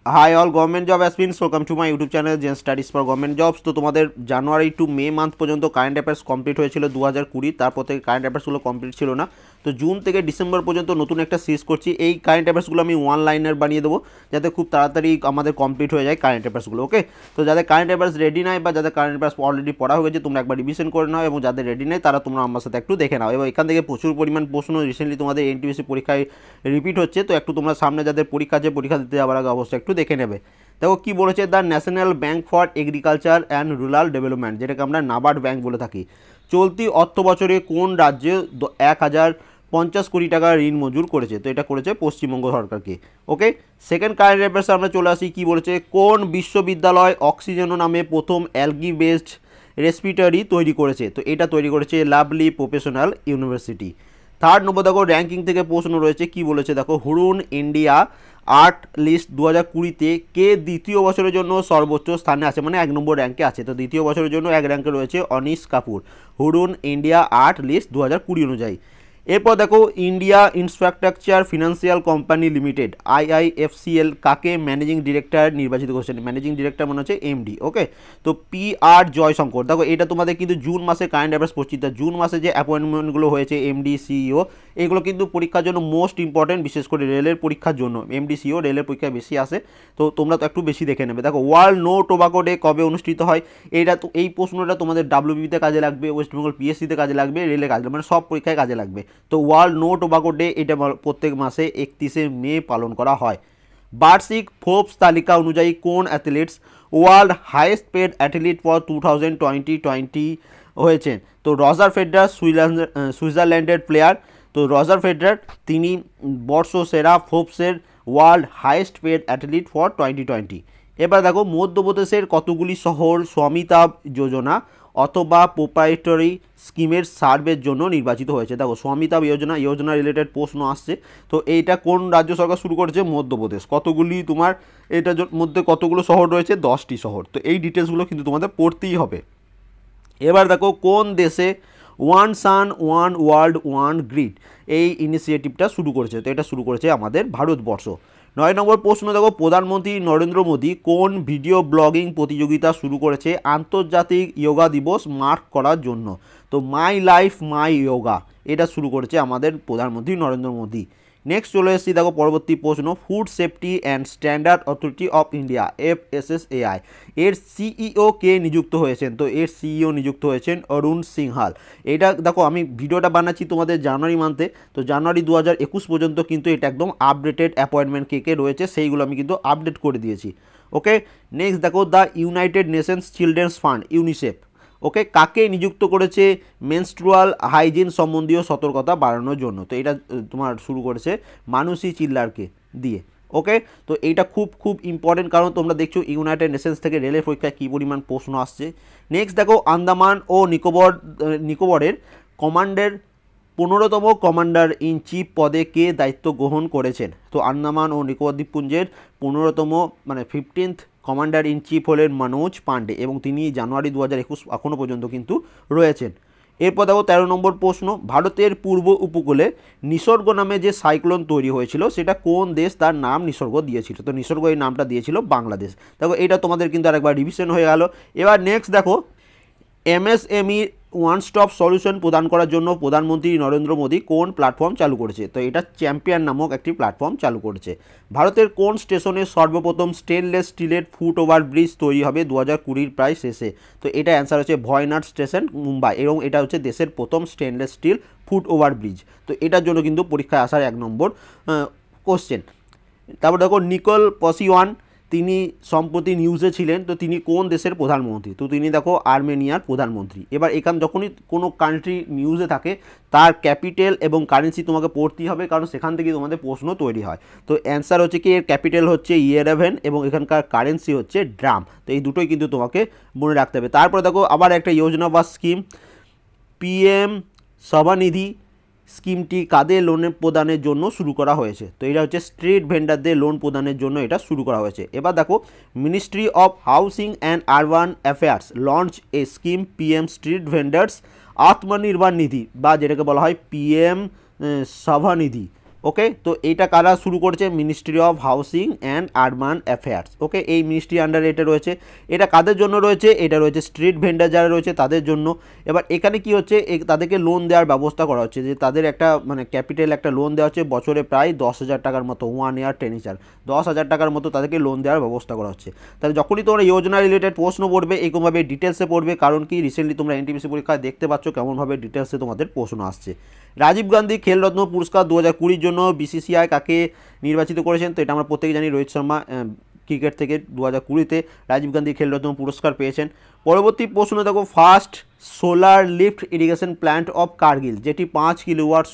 High all government job aspirants welcome to my YouTube channel gen studies for government jobs. तो तुम्हारे January to May month পর্যন্ত current affairs complete হয়েছিল 2020, তারপর থেকে current অ্যাফেয়ার্সগুলো complete ছিল না। তো জুন থেকে ডিসেম্বর পর্যন্ত নতুন একটা সিরিজ করছি। এই কারেন্ট অ্যাফেয়ার্সগুলো আমি ওয়ান লাইনার বানিয়ে দেবো যাতে খুব তাড়াতাড়ি আমাদের কমপ্লিট হয়ে যায় কারেন্ট অ্যাফেয়ার্সগুলো। ওকে, তো যাদের কারেন্ট অ্যাফেয়ার্স রেডি নাই বা যাদের কারেন্ট অ্যাফেয়ার্স অলরেডি পড়া হয়ে গেছে তোমরা একবার রিভিশন করে নাও, এবং যাদের রেডি নেই তারা তোমরা আমার সাথে একটু দেখে নাও। এবং এখান থেকে প্রচুর পরিমাণ প্রশ্ন রিসেন্টলি তোমাদের এনটিপিসি পরীক্ষায় রিপিট হচ্ছে, তো একটু তোমরা সামনে যাদের পরীক্ষা আছে পরীক্ষা দিতে যাওয়ার আগে অবশ্যই একটু দেখে নেবে। দেখো কি বলেছে, the national bank for agriculture and rural development, যেটাকে আমরা নাবার্ড ব্যাংক বলে থাকি, চলতি অর্থ বছরে কোন রাজ্যে 1050 কোটি টাকা ঋণ মঞ্জুর করেছে? তো এটা করেছে পশ্চিমবঙ্গ সরকারকে। ওকে, সেকেন্ড কারেন্ট অ্যাফেয়ার্সে আমরা চলে আসি। কি বলেছে, কোন বিশ্ববিদ্যালয় অক্সিজেনো নামে প্রথম অ্যালগি বেসড রেসপিরেটরি তৈরি করেছে? তো এটা তৈরি করেছে lovely professional university. Third number দেখো র্যাঙ্কিং থেকে প্রশ্ন রয়েছে। কি বলেছে দেখো, হুরুন ইন্ডিয়া আর্ট লিস্ট 2020-তে কে দ্বিতীয় বছরের জন্য সর্বোচ্চ স্থানে আছে, মানে 1 নম্বর র্যাঙ্কে আছে। তো দ্বিতীয় বছরের জন্য 1 র্যাঙ্কে রয়েছে Anish Kapoor, Hurun India art list 2020 অনুযায়ী। এরপর দেখো, India infrastructure financial company limited IIFCL কাকে ম্যানেজিং ডিরেক্টর নির্বাচিত করেছেন? ম্যানেজিং ডিরেক্টর মনে হচ্ছে MD। ওকে, তো PR জয়শঙ্কর। দেখো এটা তোমাদের কিন্তু জুন মাসে কারেন্ট অ্যাফেয়ার্স পড়ছি, জুন মাসে যে অ্যাপয়েন্টমেন্টগুলো হয়েছে MD CEO এগুলো কিন্তু পরীক্ষার জন্য মোস্ট ইম্পর্টেন্ট, বিশেষ করে রেলের পরীক্ষার জন্য। MD CEO রেলের পরীক্ষায় বেশি আসে, তো তোমরা তো একটু বেশি দেখে নেবে। দেখো ওয়ার্ল্ড নো টোবাকো ডে কবে অনুষ্ঠিত হয়? এটা তো এই প্রশ্নটা তোমাদের WBতে কাজে লাগবে, ওয়েস্ট বেঙ্গল PSCতে কাজে লাগবে, রেলে কাজে লাগবে, মানে সব পরীক্ষায় কাজে লাগবে। তো ওয়ার্ল্ড নো টোবাকো ডে এটা প্রত্যেক মাসে 31শে মে পালন করা হয়। বার্ষিক ফোর্বস তালিকা অনুযায়ী কোন athletes world highest paid athlete for 2020 হয়েছেন? তো রজার ফেডারার সুইজারল্যান্ডের প্লেয়ার। তো রজার ফেডারার তিনি বর্ষসেরা ফোর্বসের world highest paid athlete for 2020। এবার দেখো, মধ্যপ্রদেশের কতগুলি শহর স্বামিতাভ যোজনা অথবা প্রোপ্রাইটরি স্কিমের সার্ভের জন্য নির্বাচিত হয়েছে? দেখো স্বামিতাভ যোজনা রিলেটেড প্রশ্ন আসছে। তো এইটা কোন রাজ্য সরকার শুরু করেছে? মধ্যপ্রদেশ। কতগুলি তোমার এটার মধ্যে কতগুলো শহর রয়েছে? 10টি শহর। তো এই ডিটেলসগুলো কিন্তু তোমাদের পড়তেই হবে। এবার দেখো, কোন দেশে one sun one world one grid এই ইনিশিয়েটিভটা শুরু করেছে? তো এটা শুরু করেছে আমাদের ভারতবর্ষ। 9 নম্বর প্রশ্ন দেখো, প্রধানমন্ত্রী নরেন্দ্র মোদী কোন ভিডিও ব্লগিং প্রতিযোগিতা শুরু করেছে আন্তর্জাতিক যোগা দিবস মার্ক করার জন্য? তো মাই লাইফ মাই যোগা এটা শুরু করেছে আমাদের প্রধানমন্ত্রী নরেন্দ্র মোদী। নেক্সট চলে এসেছি দেখো পরবর্তী প্রশ্ন, food safety and standard authority of India FSSAI এর CEO কে নিযুক্ত হয়েছেন? তো এর CEO নিযুক্ত হয়েছেন অরুণ সিংহাল। এটা দেখো আমি ভিডিওটা বানাচ্ছি তোমাদের জানুয়ারি মান্থে, তো জানুয়ারি 2021 পর্যন্ত কিন্তু এটা একদম আপডেটেড অ্যাপয়েন্টমেন্ট কে রয়েছে সেইগুলো আমি কিন্তু আপডেট করে দিয়েছি। ওকে, নেক্সট দেখো, the United Nations Children's Fund UNICEF okay কাকে নিযুক্ত করেছে মেনস্ট্রুয়াল হাইজিন সম্বন্ধীয় সতর্কতা বাড়ানোর জন্য? তো এটা তোমার শুরু করেছে মানুষী চিল্লারকে দিয়ে। ওকে, তো এইটা খুব খুব ইম্পর্টেন্ট, কারণ তোমরা দেখছো ইউনাইটেড নেশনস থেকে রেলের পরীক্ষায় কী পরিমাণ প্রশ্ন আসছে। নেক্সট দেখো, আন্দামান ও নিকোবরের কমান্ডের 15তম কমান্ডার ইন চিফ পদে কে দায়িত্ব গ্রহণ করেছেন? তো আন্দামান ও নিকোবর দ্বীপপুঞ্জের 15তম মানে 15th কমান্ডার ইন চিফ হলেন মনোজ পান্ডে, এবং তিনি জানুয়ারি 2021 এখনও পর্যন্ত কিন্তু রয়েছেন। এরপর দেখো 13 নম্বর প্রশ্ন, ভারতের পূর্ব উপকূলে নিসর্গ নামে যে সাইক্লোন তৈরি হয়েছিল সেটা কোন দেশ তার নাম নিসর্গ দিয়েছিল? তো নিসর্গ এই নামটা দিয়েছিল বাংলাদেশ। দেখো এটা তোমাদের কিন্তু আরেকবার রিভিশন হয়ে গেল। এবার নেক্সট দেখো, MSME ওয়ান স্টপ সলিউশন প্রদান করার জন্য প্রধানমন্ত্রী নরেন্দ্র মোদী কোন প্ল্যাটফর্ম চালু করেছে? তো এটা চ্যাম্পিয়ন নামক একটি প্ল্যাটফর্ম চালু করেছে। ভারতের কোন স্টেশনে সর্বপ্রথম স্টেনলেস স্টিলের ফুট ওভার ব্রিজ তৈরি হবে 2020 প্রায় শেষে? তো এটা অ্যান্সার হচ্ছে ভয়নাড স্টেশন, মুম্বাই, এবং এটা হচ্ছে দেশের প্রথম stainless steel foot over bridge. তো এটার জন্য কিন্তু পরীক্ষায় আসার 1 নম্বর কোশ্চেন। তারপর দেখো, নিকোল পসিওয়ান তিনি সম্প্রতি নিউজে ছিলেন, তো তিনি কোন দেশের প্রধানমন্ত্রী? তো তিনি দেখো আর্মেনিয়ার প্রধানমন্ত্রী। এবার এখানে যখনই কোনো কান্ট্রি নিউজে থাকে তার ক্যাপিটাল এবং কারেন্সি তোমাকে পড়তেই হবে, কারণ সেখান থেকে তোমাদের প্রশ্ন তৈরি হয়। তো অ্যান্সার হচ্ছে কি, এর ক্যাপিটাল হচ্ছে ইয়েরেভেন এবং এখানকার কারেন্সি হচ্ছে ড্রাম। তো এই দুটোই কিন্তু তোমাকে মনে রাখতে হবে। তারপরে দেখো আবার একটা যোজনা বা স্কিম, PM সভানিধি স্কিমটি কাদের লোন প্রদানের জন্য শুরু করা হয়েছে? তো এটা হচ্ছে স্ট্রিট ভেন্ডারদের লোন প্রদানের জন্য এটা শুরু করা হয়েছে। এবার দেখো, ministry of Housing and Urban affairs launch A scheme PM street vendors আত্মনির্ভর নিধি, বা যেটাকে বলা হয় PM সভানিধি। ওকে, তো এইটা কারা শুরু করেছে? Ministry of Housing and Urban Affairs. Okay, এই মিনিস্ট্রি আন্ডারে এটা রয়েছে। এটা কাদের জন্য রয়েছে? এটা রয়েছে স্ট্রিট ভেন্ডার যারা রয়েছে তাদের জন্য। এবার এখানে কি হচ্ছে, তাদেরকে লোন দেওয়ার ব্যবস্থা করা হচ্ছে, যে তাদের একটা মানে ক্যাপিটাল একটা লোন দেওয়া হচ্ছে বছরে প্রায় 10,000 টাকার মতো, 1 ইয়ার টেনিচার 10,000 টাকার মতো তাদেরকে লোন দেওয়ার ব্যবস্থা করা হচ্ছে। তাহলে যখনই তোমরা যোজনা রিলেটেড প্রশ্ন পড়বে এরকমভাবে ডিটেলসে পড়বে, কারণ কি রিসেন্টলি তোমরা এনটিপিসি পরীক্ষায় দেখতে পাচ্ছ কেমনভাবে ডিটেলসে তোমাদের প্রশ্ন আসছে। রাজীব গান্ধী খেলরত্ন পুরস্কার 2020 জন্য বিসিসিআই কাকে নির্বাচিত করেছেন? তো এটা আমরা প্রত্যেকে জানি, রোহিত শর্মা ক্রিকেট থেকে 2020-তে রাজীব গান্ধী খেলরত্ন পুরস্কার পেয়েছেন। পরবর্তী প্রশ্ন দেখো, first solar lift irrigation plant of Kargil, যেটি 5 কিলোওয়াট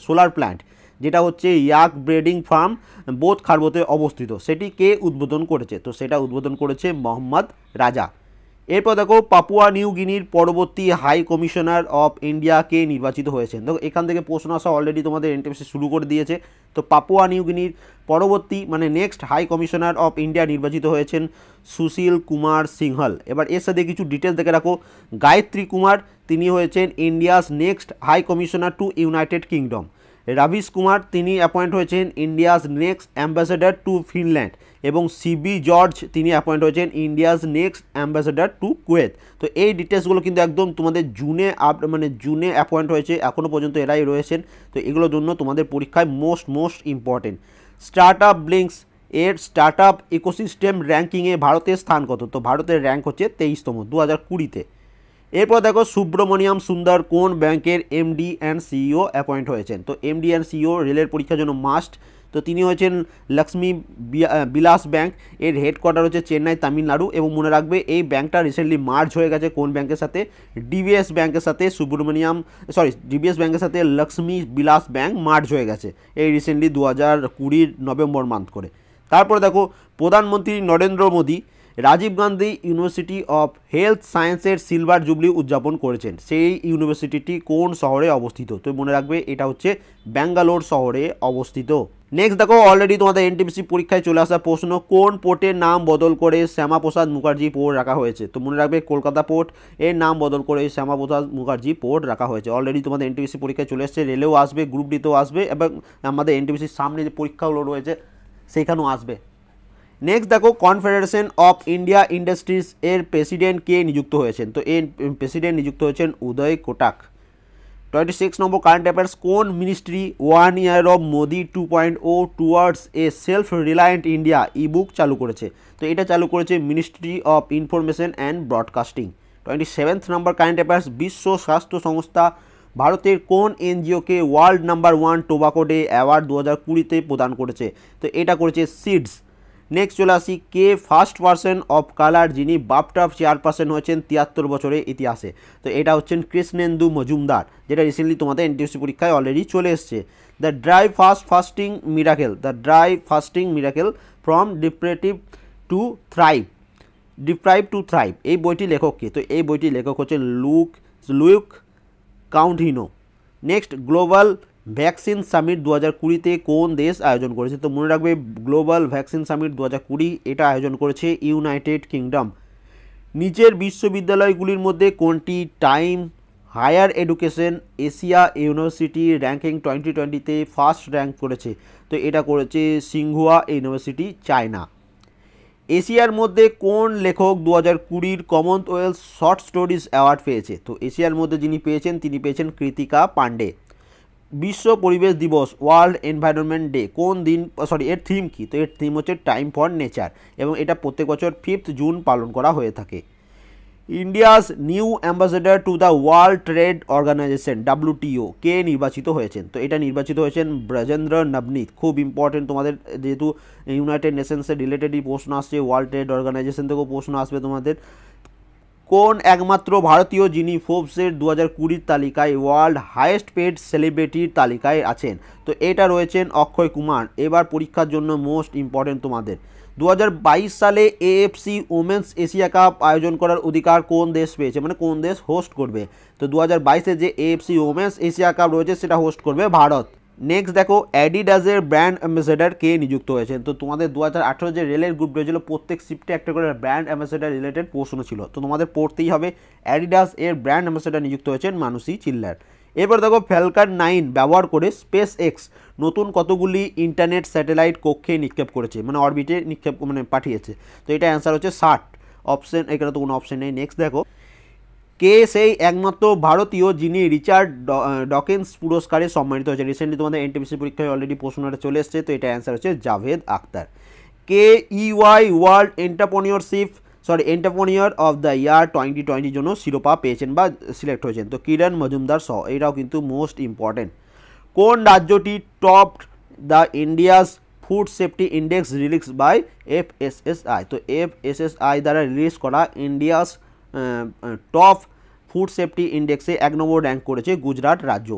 সোলার প্ল্যান্ট, যেটা হচ্ছে ইয়াক ব্রিডিং ফার্ম বোধ খারবোতে অবস্থিত, সেটি কে উদ্বোধন করেছে? তো সেটা উদ্বোধন করেছে মোহাম্মদ রাজা। এরপর দেখো, পাপুয়া নিউ গিনির পরবর্তী হাই কমিশনার অফ ইন্ডিয়া কে নির্বাচিত হয়েছেন? দেখো এখান থেকে প্রশ্ন আসা অলরেডি তোমাদের এনটিপিসি শুরু করে দিয়েছে। তো পাপুয়া নিউ গিনির পরবর্তী মানে next high commissioner of India নির্বাচিত হয়েছেন সুশীল কুমার সিংহল। এবার এর সাথে কিছু ডিটেলস দেখে রাখো। গায়ত্রী কুমার, তিনি হয়েছেন India's next high commissioner to United Kingdom. Ravish Kumar, তিনি অ্যাপয়েন্ট হয়েছেন India's next ambassador to Finland. এবং সিবি জর্জ, তিনি অ্যাপয়েন্ট হয়েছেন India's next ambassador to Kuwait. তো এই ডিটেলসগুলো কিন্তু একদম তোমাদের জুনে অ্যাপয়েন্ট হয়েছে, এখনও পর্যন্ত এরাই রয়েছেন। তো এগুলোর জন্য তোমাদের পরীক্ষায় মোস্ট ইম্পর্টেন্ট। স্টার্ট আপ ব্লিঙ্কস এর স্টার্ট আপ ইকোসিস্টেম র্যাঙ্কিংয়ে ভারতের স্থান কত? তো ভারতের র্যাঙ্ক হচ্ছে 23তম 2020-তে। এরপর দেখো, সুব্রমণিয়াম সুন্দর কোন ব্যাংকের এমডি অ্যান্ড সিইও অ্যাপয়েন্ট হয়েছেন? তো এমডি অ্যান্ড সিইও রেলের পরীক্ষার জন্য মাস্ট। তো তিনি হয়েছেন লক্ষ্মী বিলাস ব্যাংক, এর হেডকোয়ার্টার হচ্ছে চেন্নাই তামিলনাড়ু। এবং মনে রাখবে এই ব্যাংকটা রিসেন্টলি মার্জ হয়ে গেছে কোন ব্যাংকের সাথে? ডিবিএস ব্যাংকের সাথে ডিবিএস ব্যাংকের সাথে লক্ষ্মী বিলাস ব্যাংক মার্জ হয়ে গেছে এই রিসেন্টলি 2020 নভেম্বর মান্থ করে। তারপরে দেখো, প্রধানমন্ত্রী Narendra Modi Rajiv Gandhi university of health সায়েন্সের সিলভার জুবলি উদযাপন করেছেন। সেই ইউনিভার্সিটিটি কোন শহরে অবস্থিত? তো মনে রাখবে এটা হচ্ছে ব্যাঙ্গালোর শহরে অবস্থিত। নেক্সট দেখো, অলরেডি তোমাদের এনটিপিসি পরীক্ষায় চলে আসা প্রশ্ন, কোন পোর্টের নাম বদল করে শ্যামাপ্রসাদ মুখার্জি পোর্ট রাখা হয়েছে? তো মনে রাখবে কলকাতা পোর্ট এর নাম বদল করে শ্যামাপ্রসাদ মুখার্জি পোর্ট রাখা হয়েছে। অলরেডি তোমাদের এনটিপিসি পরীক্ষায় চলে এসেছে, রেলেও আসবে, গ্রুপ ডিতেও আসবে, এবং আমাদের এনটিপিসির সামনে যে পরীক্ষাগুলো রয়েছে সেইখানেও আসবে। নেক্সট দেখো, কনফেডারেশন অফ ইন্ডিয়া ইন্ডাস্ট্রিজ এর প্রেসিডেন্ট কে নিযুক্ত হয়েছেন? তো এর প্রেসিডেন্ট নিযুক্ত হয়েছেন উদয় কোটাক। 26 নম্বর কারেন্ট অ্যাফেয়ার্স, কোন ministry 1 year of Modi 2.0 towards a self reliant India ebook চালু করেছে? তো এটা চালু করেছে Ministry of Information and Broadcasting. 27 নম্বর কারেন্ট অ্যাফেয়ার্স, বিশ্ব স্বাস্থ্য সংস্থা ভারতের কোন এনজিওকে world number 1 tobacco day award 2020-তে প্রদান করেছে? তো এটা করেছে সিডস। নেক্সট চলে আসি, কে ফার্স্ট পার্সন অফ কালার যিনি বাফটা চেয়ারপারসন হয়েছেন 73 বছরের ইতিহাসে? তো এটা হচ্ছেন কৃষ্ণেন্দু মজুমদার, যেটা রিসেন্টলি তোমাদের এনটিপিসি পরীক্ষায় অলরেডি চলে এসছে। The dry fasting miracle from deprivation to thrive এই বইটি লেখক কে? তো এই বইটি লেখক হচ্ছে Luke Coutinho. Next, global vaccine summit 2020-তে কোন দেশ আয়োজন করেছে? তো মনে রাখবে গ্লোবাল ভ্যাকসিন সামিট 2020 এটা আয়োজন করেছে ইউনাইটেড কিংডম। নিচের বিশ্ববিদ্যালয়গুলির মধ্যে কোনটি time higher education Asia university ranking 2020-তে ফার্স্ট র্যাঙ্ক করেছে? তো এটা করেছে সিংহুয়া ইউনিভার্সিটি, চায়না। এশিয়ার মধ্যে কোন লেখক 2020 কমনওয়েলথ শর্ট স্টোরিজ অ্যাওয়ার্ড পেয়েছে? তো এশিয়ার মধ্যে যিনি পেয়েছেন তিনি পেয়েছেন কৃতিকা পান্ডে। বিশ্ব পরিবেশ দিবস ওয়ার্ল্ড এনভায়রনমেন্ট ডে কোন দিন, এর থিম কি? তো এর থিম হচ্ছে টাইম ফর নেচার, এবং এটা প্রত্যেক বছর 5 জুন পালন করা হয়ে থাকে। India's new ambassador to the World Trade Organization WTO কে নির্বাচিত হয়েছেন? তো এটা নির্বাচিত হয়েছেন ব্রজেন্দ্র নবনীত। খুব ইম্পর্টেন্ট তোমাদের, যেহেতু ইউনাইটেড নেশনসের রিলেটেডই প্রশ্ন আসছে, ওয়ার্ল্ড ট্রেড অর্গানাইজেশন থেকেও প্রশ্ন আসবে তোমাদের। কোন একমাত্র ভারতীয় যিনি ফোর্বসের 2020 তালিকায় ওয়ার্ল্ড হাইয়েস্ট পেড সেলিব্রিটির তালিকায় আছেন? তো এটা রয়েছেন অক্ষয় কুমার। এবার পরীক্ষার জন্য মোস্ট ইম্পর্টেন্ট তোমাদের, 2022 সালে AFC ওমেন্স এশিয়া কাপ আয়োজন করার অধিকার কোন দেশ পেয়েছে, মানে কোন দেশ হোস্ট করবে? তো 2022-এ যে AFC ওমেন্স এশিয়া কাপ রয়েছে সেটা হোস্ট করবে ভারত। নেক্সট দেখো, অ্যাডিডাসের ব্র্যান্ড অ্যাম্বাসেডার কে নিযুক্ত হয়েছেন? তো তোমাদের 2018 যে রেলের গ্রুপ রয়েছিল প্রত্যেক শিফটে একটা করে ব্র্যান্ড অ্যাম্বাসেডার রিলেটেড প্রশ্ন ছিল, তো তোমাদের পড়তেই হবে। অ্যাডিডাস এর ব্র্যান্ড অ্যাম্বাসেডার নিযুক্ত হয়েছেন মানুষী চিল্লার। এবার দেখো ফ্যালকন 9 ব্যবহার করে স্পেস এক্স নতুন কতগুলি ইন্টারনেট স্যাটেলাইট কক্ষে নিক্ষেপ করেছে, মানে অরবিটে নিক্ষেপ মানে পাঠিয়েছে। তো এটা অ্যান্সার হচ্ছে 60 অপশন, এখানে তো কোনো অপশন নেই। নেক্সট দেখো কে সেই একমাত্র ভারতীয় যিনি রিচার্ড ডকিন্স পুরস্কারে সম্মানিত হয়েছে। রিসেন্টলি তোমাদের এনটিপিসি পরীক্ষায় অলরেডি প্রশ্নটা চলে এসছে, তো এটা অ্যান্সার হচ্ছে জাভেদ আখতার। কে EY world entrepreneur of the year 2020 জন্য শিরোপা পেয়েছেন বা সিলেক্ট হয়েছেন, তো কিরণ মজুমদার সহ, এটাও কিন্তু মোস্ট ইম্পর্টেন্ট। কোন রাজ্যটি top the India's food safety index release by FSSAI, তো এফএসএসআই দ্বারা রিলিজ করা ইন্ডিয়াস টপ ফুড সেফটি ইন্ডেক্সে 1 নম্বর র্যাঙ্ক করেছে গুজরাট রাজ্য।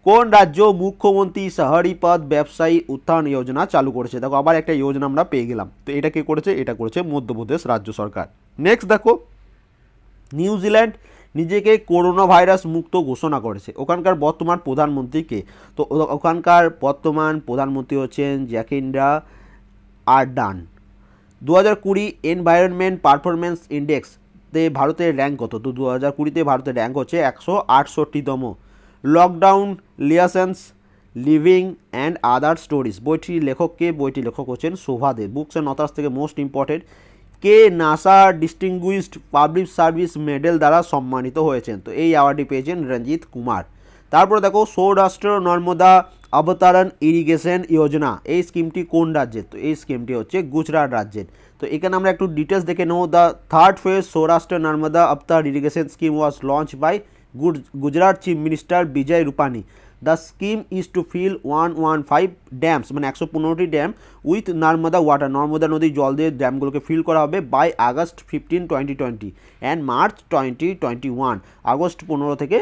কোন রাজ্য মুখ্যমন্ত্রী শহরি পথ ব্যবসায়ী উত্থান যোজনা চালু করেছে? দেখো আবার একটা যোজনা আমরা পেয়ে গেলাম, তো এটা কে করেছে? এটা করেছে মধ্যপ্রদেশ রাজ্য সরকার। নেক্সট দেখো নিউজিল্যান্ড নিজেকে করোনা ভাইরাস মুক্ত ঘোষণা করেছে, ওখানকার বর্তমান প্রধানমন্ত্রী কে? তো ওখানকার বর্তমান প্রধানমন্ত্রী হচ্ছেন জ্যাকিন্ডা আরডার্ন। 2020 এনভায়রনমেন্ট পারফরমেন্স ইন্ডেক্সতে ভারতের র্যাঙ্ক কত? তো 2020-তে ভারতের র্যাঙ্ক হচ্ছে 168তম। Lockdown liaisons living and other stories বইটির লেখককে? বইটির লেখক হচ্ছেন Shobhaa De. Books and authors থেকে মোস্ট ইম্পর্টেন্ট, কে NASA distinguished public service medal দ্বারা সম্মানিত হয়েছেন? তো এই অ্যাওয়ার্ডটি পেয়েছেন রঞ্জিত কুমার। তারপর দেখো সৌরাষ্ট্র নর্মদা অবতারণ ইরিগেশন যোজনা, এই স্কিমটি কোন রাজ্যের? তো এই স্কিমটি হচ্ছে গুজরাট রাজ্যের। তো এখানে আমরা একটু ডিটেলস দেখে নেব। The third phase Saurashtra Narmada Avatar irrigation scheme was launch by Gujarat chief minister Vijay Rupani. The scheme is to fill 115 dams, মানে 115টি dam with Narmada water, Narmada নদীর জল দিয়ে ড্যামগুলোকে ফিল করা হবে by August 15, 2020 and March 2021, August 15 থেকে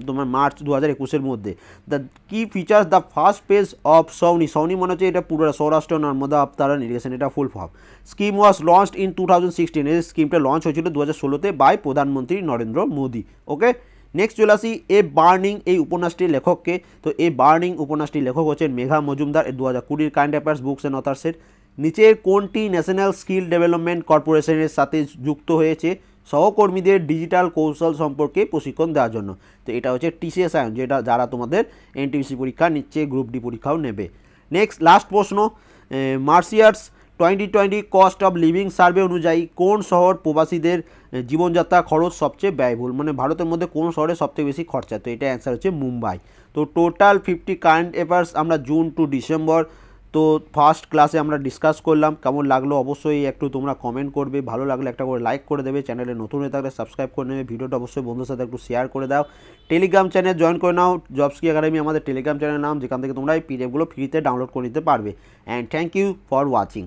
তোমার মার্চ 2021-এর মধ্যে। The key features the first page of SAUNI, SAUNI মনে হচ্ছে এটা পুরো সৌরাষ্ট্র নর্মদা অবতারণ ইরিগেশন, এটা full form. Scheme was launched in 2016, এই স্কিমটা লঞ্চ হয়েছিল 2016-তে বাই প্রধানমন্ত্রী নরেন্দ্র মোদী। ওকে, নেক্সট চলে আসি এ বার্নিং, এই উপন্যাসটির লেখককে? তো এই বার্নিং উপন্যাসটির লেখক হচ্ছেন Megha Majumdar. 2020 current affairs books and অথার্সের নিচের কোনটি ন্যাশনাল স্কিল ডেভেলপমেন্ট কর্পোরেশনের সাথে যুক্ত হয়েছে সহকর্মীদের ডিজিটাল কৌশল সম্পর্কে প্রশিক্ষণ দেওয়ার জন্য? তো এটা হচ্ছে টিসিএস আয়ন, যেটা যারা তোমাদের এনটিপিসি পরীক্ষা নিচ্ছে, গ্রুপ ডি পরীক্ষাও নেবে। নেক্সট লাস্ট প্রশ্ন, মার্সিয়ার্স 2020 কস্ট অফ লিভিং সার্ভে অনুযায়ী কোন শহর প্রবাসীদের জীবনযাত্রা খরচ সবচেয়ে ব্যয়বহুল, মানে ভারতের মধ্যে কোন শহরে সবথেকে বেশি খরচা? তো এটা অ্যান্সার হচ্ছে মুম্বাই। তো টোটাল 50 কারেন্ট অ্যাফেয়ার্স আমরা জুন টু ডিসেম্বর তো ফার্স্ট ক্লাসে আমরা ডিসকাস করলাম। কেমন লাগলো অবশ্যই একটু তোমরা কমেন্ট করবে, ভালো লাগলে একটা করে লাইক করে দেবে, চ্যানেলে নতুন হয়ে থাকলে সাবস্ক্রাইব করে নেবে, ভিডিওটা অবশ্যই বন্ধুদের সাথে একটু শেয়ার করে দাও। টেলিগ্রাম চ্যানেল জয়েন করে নাও, জবস কি একাডেমি আমাদের টেলিগ্রাম চ্যানেলের নাম, যেখান থেকে তোমরা এই পিডিএফগুলো ফ্রিতে ডাউনলোড করে নিতে পারবে। And thank you for watching.